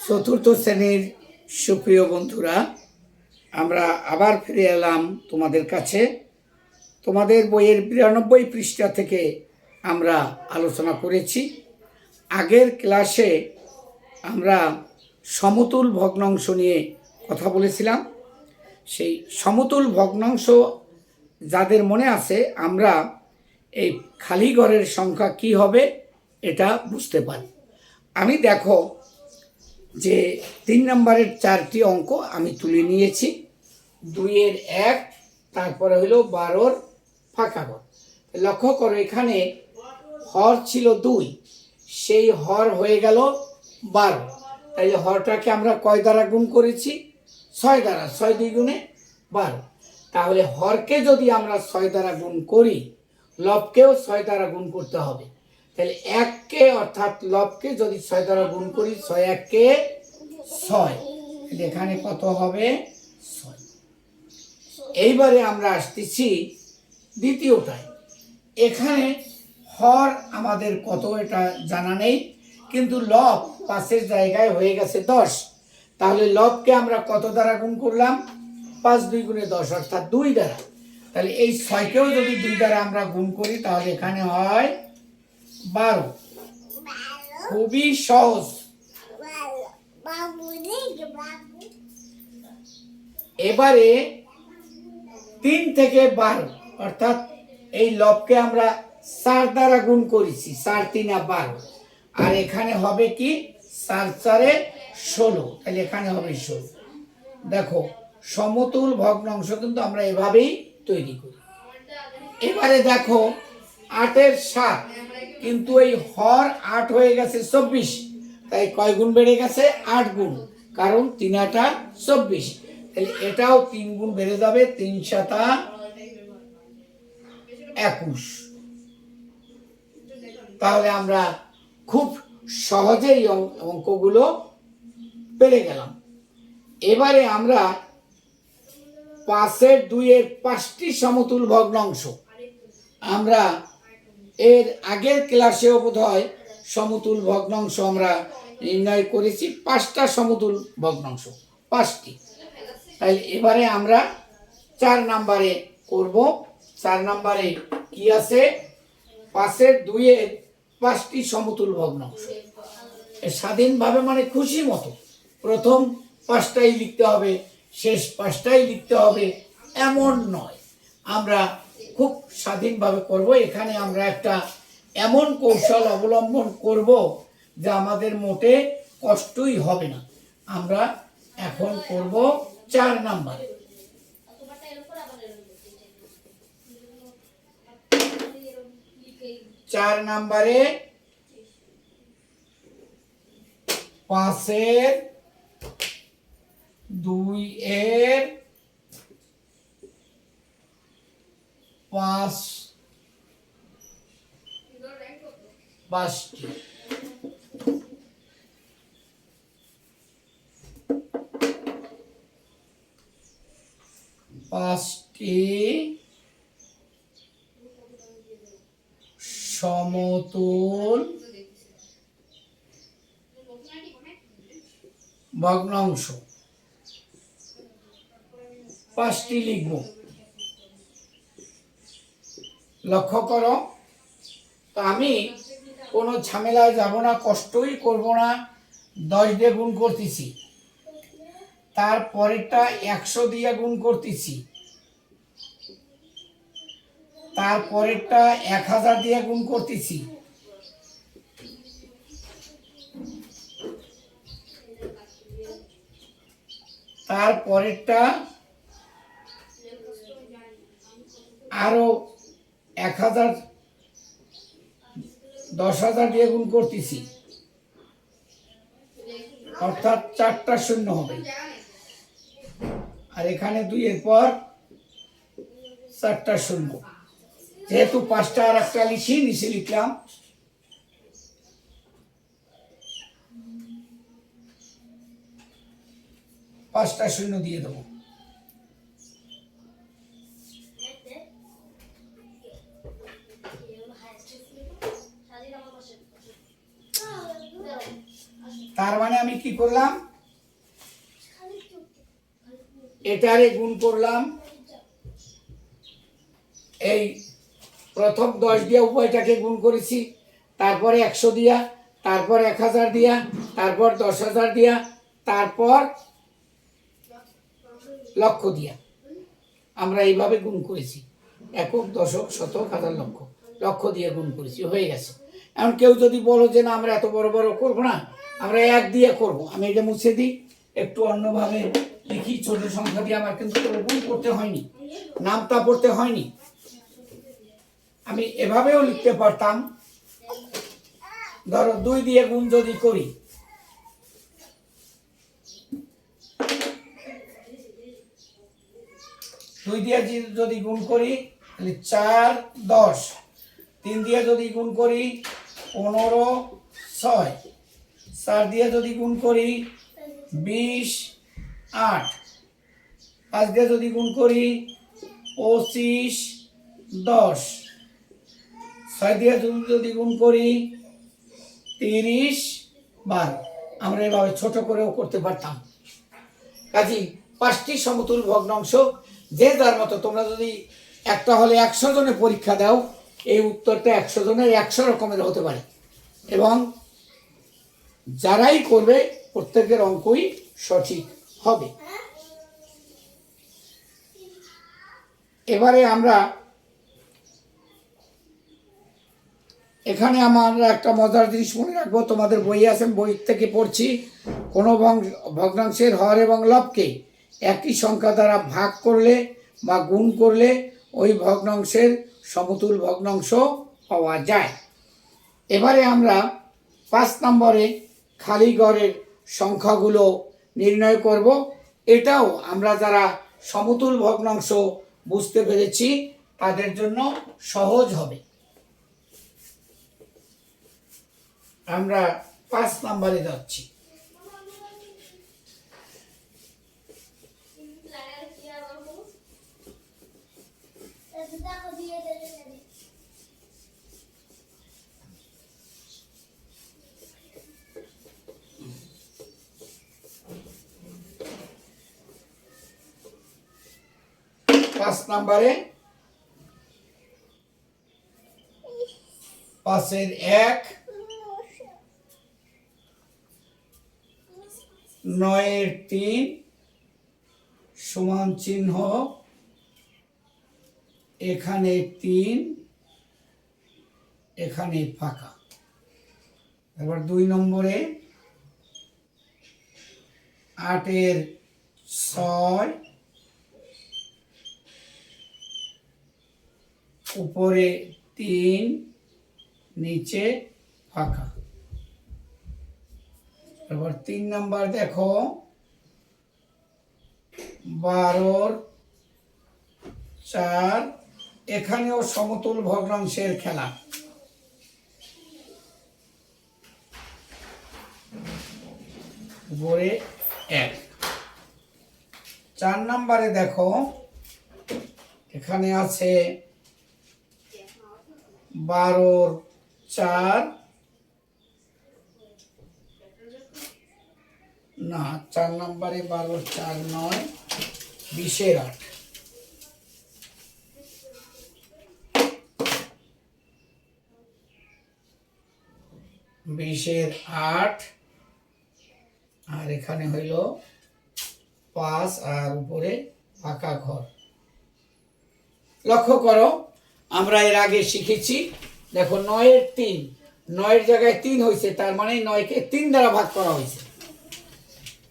চতুর্থ শ্রেণীর সুপ্রিয় বন্ধুরা, আমরা আবার ফিরে এলাম তোমাদের কাছে। তোমাদের বইয়ের 92 পৃষ্ঠা থেকে আমরা আলোচনা করেছি। আগের ক্লাসে আমরা সমতুল ভগ্নাংশ নিয়ে কথা বলেছিলাম। সেই সমতুল ভগ্নাংশ যাদের মনে আছে, আমরা এই খালি ঘরের সংখ্যা কি হবে এটা বুঝতে পারি। আমি দেখো যে 3 নম্বরের 4টি অঙ্ক আমি তুলে নিয়েছি। 2-এর 1, তারপরে হলো 12-র ফাঁকা ঘর। লক্ষ্য করো, এখানে হর ছিল 2, সেই হর হয়ে গেল 12। তাইলে হরটাকে আমরা কয় দ্বারা গুণ করেছি? 6 দ্বারা। 6 2 গুণে 12। তাহলে হরকে যদি আমরা 6 দ্বারা গুণ করি, লবকেও 6 দ্বারা গুণ করতে হবে। তাহলে 1কে অর্থাৎ লবকে যদি 6 দ্বারা গুণ করি, 6 1-কে 6, এখানে কত হবে? 6। এইবারে আমরা আসতেছি দ্বিতীয়টায়। এখানে হর আমাদের কত এটা জানা নেই, কিন্তু লব পাশের জায়গায় হয়ে গেছে 10। তাহলে লবকে আমরা কত দ্বারা গুণ করলাম? 5 2 গুণে 10, অর্থাৎ 2 দ্বারা। তাহলে এই 6কেও যদি 2 দ্বারা আমরা গুণ করি, তাহলে এখানে হয় 12। খুবই সহজ। এবারে 3 থেকে 12, অর্থাৎ এই লবকে আমরা 4 দ্বারা গুণ করেছি। 4 3 12, আর এখানে হবে কি? 4 4 16, তাহলে এখানে হবে 16। দেখো, সমতুল ভগ্নাংশ কিন্তু আমরা এভাবেই তৈরি করি। এবারে দেখো 8-এর 7, কিন্তু এই হর 8 হয়ে গেছে 24, তাই কয় গুণ বেড়ে গেছে? 8 গুণ, কারণ 3 8 24। তাহলে এটাও 3 গুণ বেড়ে যাবে, 3 7 21। তাহলে আমরা খুব সহজেই অঙ্কগুলো পেরে গেলাম। এবারে আমরা 5-এর 2-এর 5টি সমতুল ভগ্নাংশ, আমরা এর আগের ক্লাসেও বোধহয় সমতুল ভগ্নাংশ আমরা নির্ণয় করেছি। 5টা সমতুল ভগ্নাংশ, 5টি। তাই এবারে আমরা 4 নম্বরে করব। 4 নম্বরে কি আছে? 5-এর 2-এর 5টি সমতুল ভগ্নাংশ। স্বাধীনভাবে মানে খুশি মতো প্রথম 5টাই লিখতে হবে, শেষ 5টাই লিখতে হবে এমন নয়, আমরা খুব স্বাধীনভাবে করব। এখানে আমরা একটা এমন কৌশল অবলম্বন করব যে আমাদের মোটে কষ্টই হবে না। আমরা এখন করব 4 নম্বরে। 4 নম্বরে 5-এর 2-এর 5টি। সমতুল ভগ্নাংশ 5টি লিখব। লক্ষ্য করো, তো আমি কোনো ঝামেলায় যাব না, কষ্টই করব না। 10 দিয়ে গুণ করতেছি, তারপরেরটা 100 দিয়ে গুণ করতেছি, তারপরেরটা 1000 দিয়ে গুণ করতেছি, তারপরেরটা আরো 1000 10,000 দিয়ে গুণ করতেছি, অর্থাৎ 4টা শূন্য হবে। আর এখানে 2-এর পর 4টা শূন্য। যেহেতু 5টা আর একটা লিখি, নিচে লিখলাম। পাঁচটা শূন্য দিয়ে দেবো। তার মানে আমি কি করলাম, এটারে গুণ করলাম, এই প্রথম 10 দিয়া উভয়টাকে গুণ করেছি, তারপরে 100 দিয়া, তারপর 1000 দিয়া, তারপর 10,000 দিয়া, তারপর লক্ষ দিয়া আমরা এইভাবে গুণ করেছি। একক, দশক, শতক, হাজার, লক্ষ, লক্ষ দিয়ে গুণ করেছি, হয়ে গেছে। এখন কেউ যদি বলো যে না আমরা এত বড় বড় করবো না, আমরা 1 দিয়ে করব, আমি এটা মুছে দিই, একটু অন্যভাবে লিখি। ছোট সংখ্যা দিয়ে আমার কিন্তু গুণ করতে হয়নি, নামতা পড়তে হয়নি, আমি এভাবেও লিখতে পারতাম। ধরো 2 দিয়ে গুণ যদি করি, 2 দিয়ে যদি গুণ করি তাহলে 4, 10, 3 দিয়ে যদি গুণ করি 15, 6, 4 দিয়ে যদি গুণ করি 20, 8, 5 দিয়ে যদি গুণ করি 25, 10, 6 দিয়ে যদি গুণ করি 30, 12। আমরা এভাবে ছোট করেও করতে পারতাম। কাজী 5টি সমতুল ভগ্নাংশ যে যার মতো, তোমরা যদি একটা হলে 100 জনে পরীক্ষা দাও, এই উত্তরটা 100 জনের 100 রকমের হতে পারে, এবং যারাই করবে প্রত্যেকের অঙ্কই সঠিক হবে। এবারে আমরা এখানে আমরা একটা মজার জিনিস মনে রাখবো, তোমাদের বই আছে, বই থেকে পড়ছি, কোনো ভগ্নাংশের হর এবং লবকে একই সংখ্যা দ্বারা ভাগ করলে বা গুণ করলে ওই ভগ্নাংশের সমতুল ভগ্নাংশ পাওয়া যায়। এবারে আমরা 5 নম্বরে খালি ঘরের সংখ্যাগুলো নির্ণয় করব। এটাও আমরা যারা সমতুল ভগ্নাংশ বুঝতে পেরেছি তাদের জন্য সহজ হবে। আমরা 5 নম্বরে যাচ্ছি। পাঁচ নম্বরে 5-এর 1, 9-এর 3 সমান চিহ্ন, এখানে 3, এখানে ফাঁকা। এবার 2 নম্বরে 8-এর 6 উপরে 3, নিচে ফাঁকা। এবার 3 নাম্বার দেখো, 12-র 4, এখানেও সমতুল ভগ্নাংশের খেলা। উপরে 1। 4 নম্বরে দেখো, এখানে আছে 12-র 4, না 4 নম্বরে 12-র 4 নয়, 20-এর 8। 20-এর 8, আর এখানে হইল 5, আর উপরে ফাঁকা ঘর। লক্ষ্য করো, আমরা এর আগে শিখেছি, দেখো 9-এর 3, 9-এর জায়গায় 3 হয়েছে, তার মানে 9-কে 3 দ্বারা ভাগ করা হয়েছে।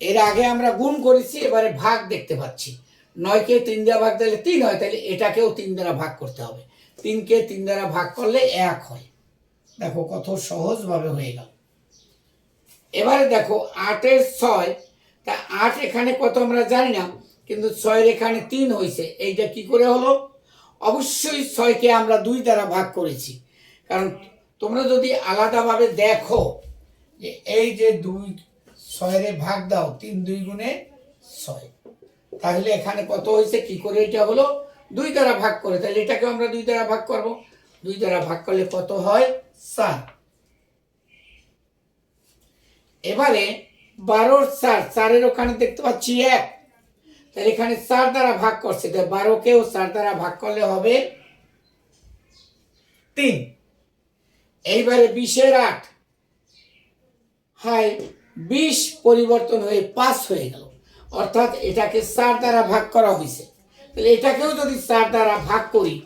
এর আগে আমরা গুণ করেছি, এবারে ভাগ দেখতে পাচ্ছি। 9-কে 3 দ্বারা ভাগ দিলে 3 হয়, তাহলে এটাকেও 3 দ্বারা ভাগ করতে হবে। 3-কে 3 দ্বারা ভাগ করলে 1 হয়। দেখো কত সহজভাবে হয়ে গেল। এবারে দেখো 8-এর 6, তা 8 এখানে কত আমরা জানি না, কিন্তু 6-এর এখানে 3 হয়েছে, এইটা কি করে হলো? অবশ্যই 6-কে আমরা 2 দ্বারা ভাগ করেছি, কারণ তোমরা যদি আলাদাভাবে দেখো যে এই যে 2, 6-এর ভাগ দাও, 3 2 গুণে 6, তাহলে এখানে কত হয়েছে, কি করে এটা হলো? 2 দ্বারা ভাগ করে, তাহলে এটাকে আমরা 2 দ্বারা ভাগ করব। 2 দ্বারা ভাগ করলে কত হয়? 7। এবারে 12 4, 4-এর ওখানে দেখতে পাচ্ছি 1, তাহলে এখানে 4 দ্বারা ভাগ করছে, তাহলে 12-কেও 4 দ্বারা ভাগ করলে হবে 3। এইবারে 20-এর 8, হাই 20 পরিবর্তন হয়ে 5 হয়ে গেল, অর্থাৎ এটাকে 4 দ্বারা ভাগ করা হয়েছে। তাহলে এটাকেও যদি 4 দ্বারা ভাগ করি,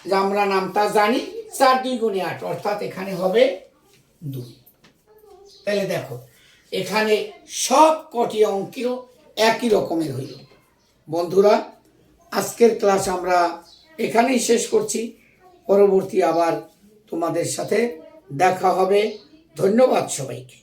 যে আমরা নামটা জানি 4 2 গুণে 8, অর্থাৎ এখানে হবে 2। তাহলে দেখো এখানে সব কটি অঙ্কও একই রকমের হইল। বন্ধুরা, আজকের ক্লাস আমরা এখানেই শেষ করছি। পরবর্তী আবার তোমাদের সাথে দেখা হবে। ধন্যবাদ সবাইকে।